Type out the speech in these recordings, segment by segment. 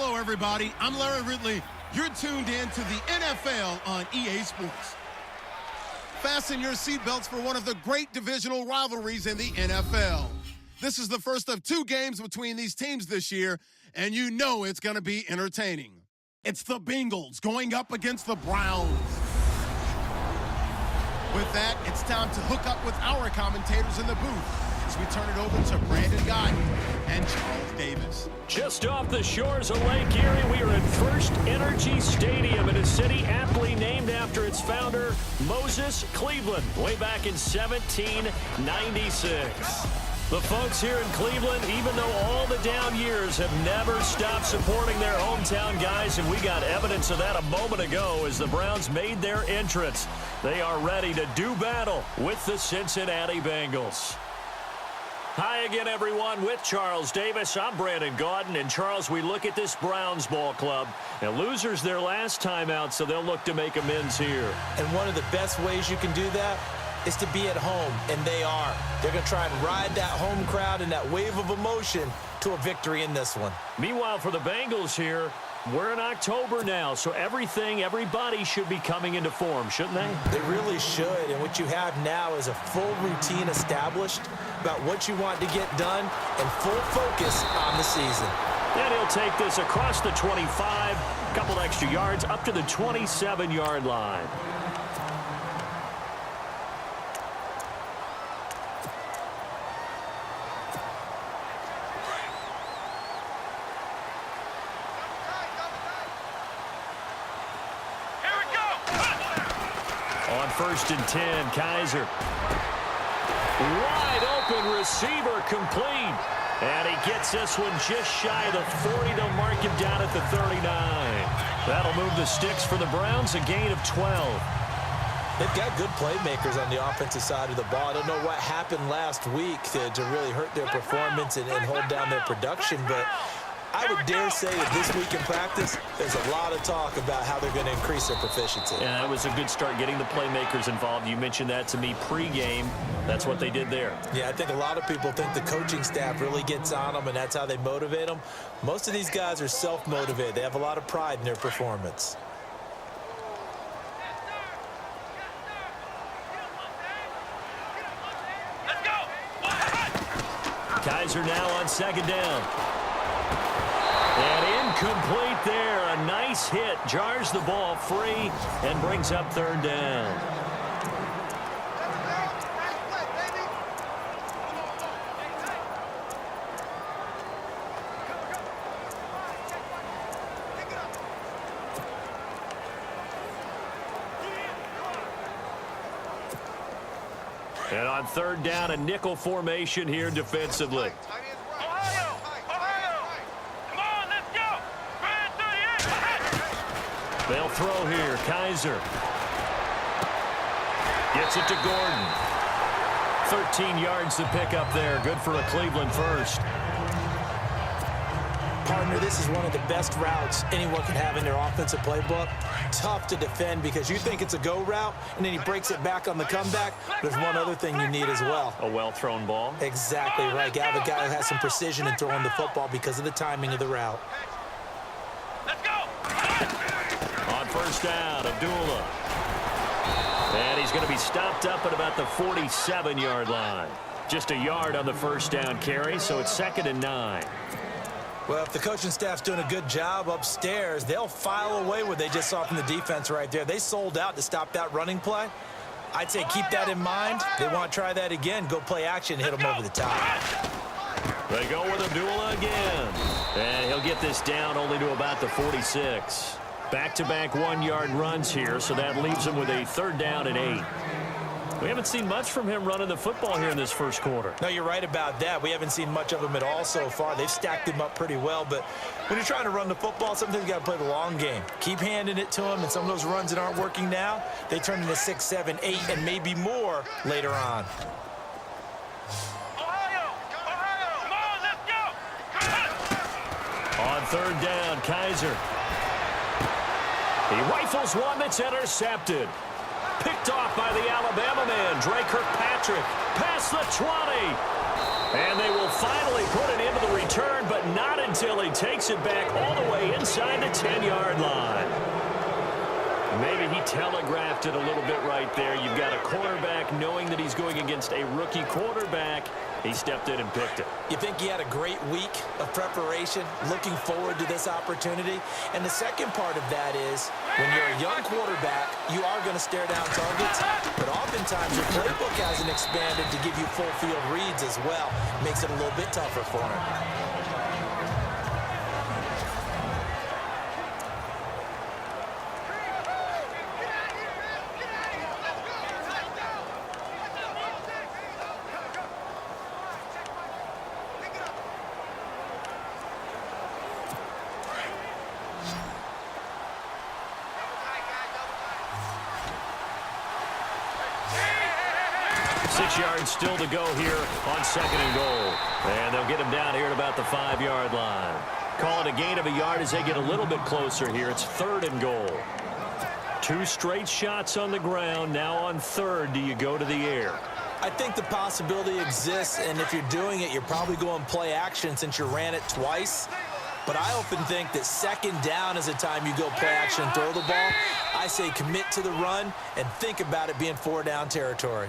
Hello, everybody. I'm Larry Ridley. You're tuned in to the NFL on EA Sports. Fasten your seatbelts for one of the great divisional rivalries in the NFL. This is the first of 2 games between these teams this year, and you know it's going to be entertaining. It's the Bengals going up against the Browns. With that, it's time to hook up with our commentators in the booth as we turn it over to Brandon Godden and Charles Davis. Just off the shores of Lake Erie, we are at First Energy Stadium in a city aptly named after its founder, Moses Cleveland, way back in 1796. The folks here in Cleveland, even though all the down years, have never stopped supporting their hometown guys, and we got evidence of that a moment ago as the Browns made their entrance. They are ready to do battle with the Cincinnati Bengals. Hi again, everyone, with Charles Davis. I'm Brandon Godden. And, Charles, we look at this Browns ball club. And losers their last time out, so they'll look to make amends here. And one of the best ways you can do that is to be at home, and they are. They're going to try and ride that home crowd and that wave of emotion to a victory in this one. Meanwhile, for the Bengals here, we're in October now, so everybody should be coming into form, shouldn't they? They really should, and what you have now is a full routine established about what you want to get done and full focus on the season. And he'll take this across the 25, a couple extra yards, up to the 27-yard line. On 1st and 10, Kaiser. Wide open receiver complete. And he gets this one just shy of the 40. They'll mark him down at the 39. That'll move the sticks for the Browns, a gain of 12. They've got good playmakers on the offensive side of the ball. I don't know what happened last week to really hurt their performance and hold down their production, but I would dare say that this week in practice, there's a lot of talk about how they're going to increase their proficiency. Yeah, that was a good start, getting the playmakers involved. You mentioned that to me pregame. That's what they did there. Yeah, I think a lot of people think the coaching staff really gets on them, and that's how they motivate them. Most of these guys are self-motivated. They have a lot of pride in their performance. Kaiser now on 2nd down. And incomplete there. A nice hit. Jars the ball free and brings up 3rd down. And on 3rd down, a nickel formation here defensively. They'll throw here. Kaiser gets it to Gordon. 13 yards to pick up there. Good for a Cleveland first. Partner, this is one of the best routes anyone can have in their offensive playbook. Tough to defend because you think it's a go route, and then he breaks it back on the comeback. There's one other thing you need as well. A well-thrown ball. Exactly right. You have a guy who has some precision in throwing the football because of the timing of the route. On 1st down, Abdullah. And he's going to be stopped up at about the 47-yard line. Just a yard on the 1st down carry, so it's 2nd and 9. Well, if the coaching staff's doing a good job upstairs, they'll file away what they just saw from the defense right there. They sold out to stop that running play. I'd say keep that in mind. They want to try that again. Go play action, hit them over the top. They go with Abdullah again. And he'll get this down only to about the 46. Back-to-back 1-yard runs here, so that leaves him with a 3rd down and 8. We haven't seen much from him running the football here in this first quarter. No, you're right about that. We haven't seen much of him at all so far. They've stacked him up pretty well, but when you're trying to run the football, sometimes you got to play the long game. Keep handing it to him, and some of those runs that aren't working now, they turn into 6, 7, 8, and maybe more later on. On 3rd down, Kaiser. He rifles one that's intercepted. Picked off by the Alabama man, Drake Kirkpatrick. Past the 20. And they will finally put it into the return, but but not until he takes it back all the way inside the 10-yard line. Maybe he telegraphed it a little bit right there. You've got a quarterback knowing that he's going against a rookie quarterback. He stepped in and picked it. You think he had a great week of preparation, looking forward to this opportunity? And the second part of that is, when you're a young quarterback, you are going to stare down targets, but oftentimes your playbook hasn't expanded to give you full field reads as well. Makes it a little bit tougher for him. 6 yards still to go here on 2nd and goal. And they'll get him down here at about the 5-yard line. Call it a gain of a yard as they get a little bit closer here. It's 3rd and goal. 2 straight shots on the ground. Now on 3rd, do you go to the air? I think the possibility exists, and if you're doing it, you're probably going play action since you ran it twice. But I often think that 2nd down is the time you go play action and throw the ball. I say commit to the run and think about it being 4-down territory.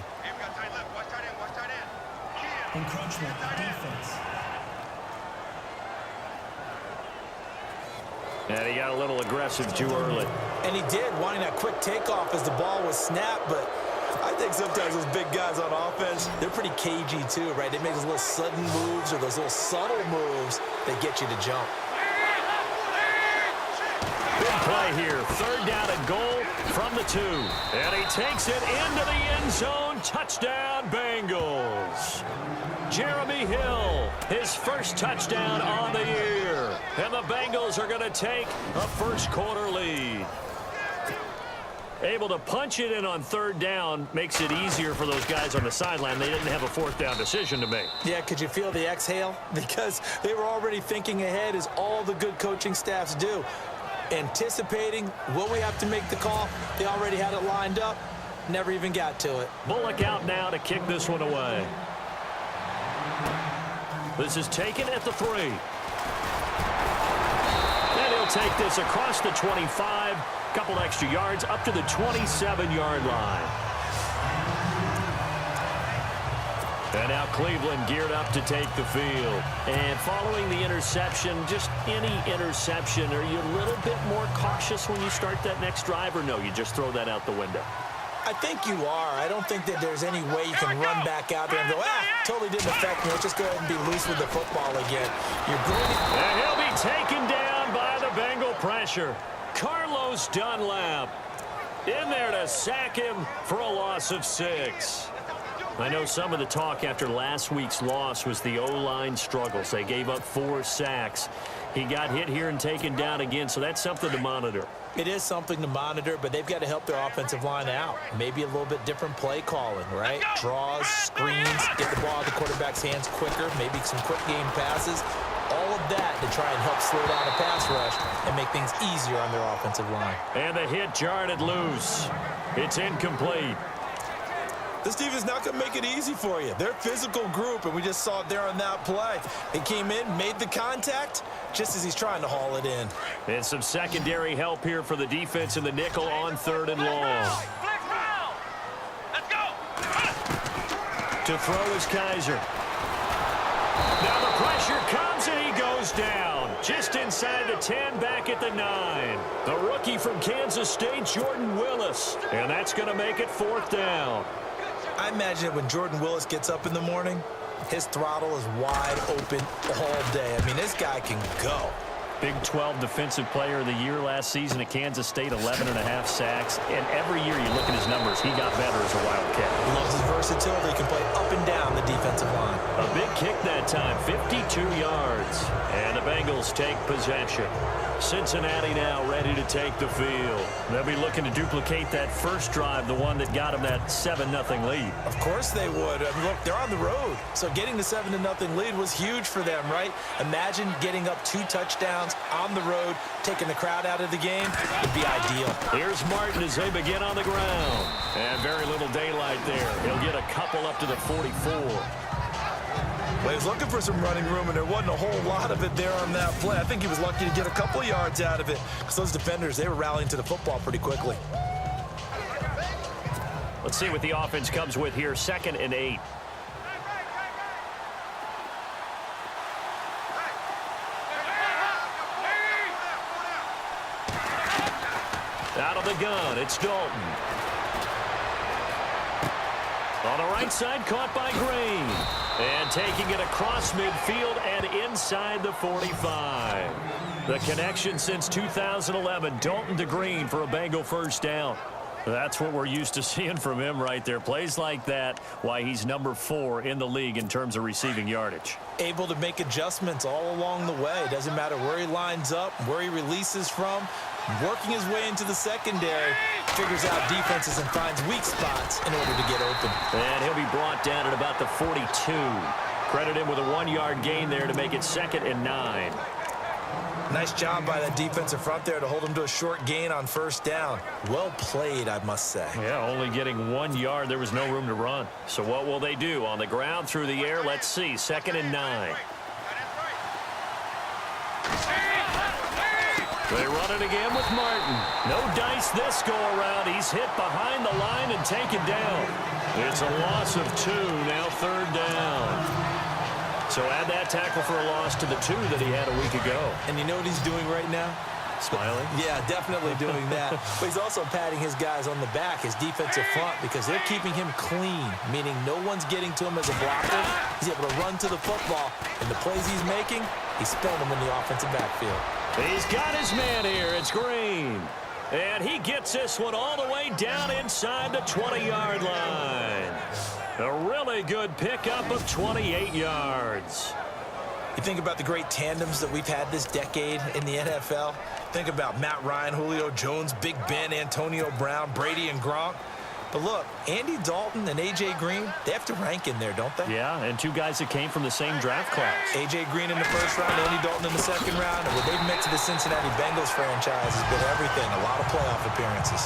Encroachment defense. And he got a little aggressive too early. And he did, wanting that quick takeoff as the ball was snapped, but I think sometimes those big guys on offense, they're pretty cagey too, right? They make those little sudden moves or those little subtle moves that get you to jump. Big play here. 3rd down and goal from the 2. And he takes it into the end zone. Touchdown, Bengals. Jeremy Hill, his first touchdown on the year. And the Bengals are going to take a first-quarter lead. Able to punch it in on 3rd down makes it easier for those guys on the sideline. They didn't have a 4th down decision to make. Yeah, could you feel the exhale? Because they were already thinking ahead, as all the good coaching staffs do. Anticipating, will we have to make the call? They already had it lined up. Never even got to it. Bullock out now to kick this one away. This is taken at the 3. And he'll take this across the 25. Couple extra yards up to the 27-yard line. And now Cleveland geared up to take the field. And following the interception, just any interception, are you a little bit more cautious when you start that next drive, or no, you just throw that out the window? I think you are. I don't think that there's any way you can run back out there and go, totally didn't affect me. Let's just go ahead and be loose with the football again. You're going to... And he'll be taken down by the Bengal pressure. Carlos Dunlap in there to sack him for a loss of 6. I know some of the talk after last week's loss was the O-line struggles. They gave up 4 sacks. He got hit here and taken down again, so that's something to monitor. It is something to monitor, but they've got to help their offensive line out. Maybe a little bit different play calling, right? Draws, screens, get the ball out of the quarterback's hands quicker, maybe some quick game passes. All of that to try and help slow down a pass rush and make things easier on their offensive line. And the hit jarred it loose. It's incomplete. This team is not going to make it easy for you. They're a physical group, and we just saw it there on that play. He came in, made the contact, just as he's trying to haul it in. And some secondary help here for the defense in the nickel on 3rd and long. Let's go. To throw is Kaiser. Now the pressure comes, and he goes down. Just inside the 10, back at the 9. The rookie from Kansas State, Jordan Willis. And that's going to make it 4th down. I imagine when Jordan Willis gets up in the morning, his throttle is wide open all day. I mean, this guy can go. Big 12 Defensive Player of the Year last season at Kansas State, 11.5 sacks. And every year you look at his numbers, he got better as a Wildcat. Loves his versatility. He can play up and down the defensive line. A big kick that time, 52 yards. And the Bengals take possession. Cincinnati now ready to take the field. They'll be looking to duplicate that first drive, the one that got them that 7-0 lead. Of course they would. I mean, look, they're on the road. So getting the 7-0 lead was huge for them, right? Imagine getting up 2 touchdowns on the road, taking the crowd out of the game. Would be ideal. Here's Martin as they begin on the ground. And very little daylight there. He'll get a couple up to the 44. Well, he was looking for some running room, and there wasn't a whole lot of it there on that play. I think he was lucky to get a couple yards out of it because those defenders, they were rallying to the football pretty quickly. Let's see what the offense comes with here. 2nd and 8. Out of the gun, it's Dalton. On the right side, caught by Green. And taking it across midfield and inside the 45. The connection since 2011, Dalton to Green for a Bengal first down. That's what we're used to seeing from him right there. Plays like that, why he's number 4 in the league in terms of receiving yardage. Able to make adjustments all along the way. Doesn't matter where he lines up, where he releases from. Working his way into the secondary, figures out defenses and finds weak spots in order to get open. And he'll be brought down at about the 42. Credit him with a 1-yard gain there to make it 2nd and 9. Nice job by that defensive front there to hold him to a short gain on first down. Well played, I must say. Yeah, only getting 1 yard. There was no room to run. So what will they do? On the ground, through the air? Let's see. 2nd and 9. They run it again with Martin. No dice this go-around. He's hit behind the line and taken down. It's a loss of 2, now 3rd down. So add that tackle for a loss to the 2 that he had a week ago. And you know what he's doing right now? Smiling? Yeah, definitely doing that. But he's also patting his guys on the back, his defensive front, because they're keeping him clean, meaning no one's getting to him as a blocker. He's able to run to the football, and the plays he's making, he's spelling them in the offensive backfield. He's got his man here. It's Green. And he gets this one all the way down inside the 20-yard line. A really good pickup of 28 yards. You think about the great tandems that we've had this decade in the NFL. Think about Matt Ryan, Julio Jones, Big Ben, Antonio Brown, Brady, and Gronk. But look, Andy Dalton and A.J. Green, they have to rank in there, don't they? Yeah, and 2 guys that came from the same draft class. A.J. Green in the first round, Andy Dalton in the second round. And what they've meant to the Cincinnati Bengals franchise has been everything, a lot of playoff appearances.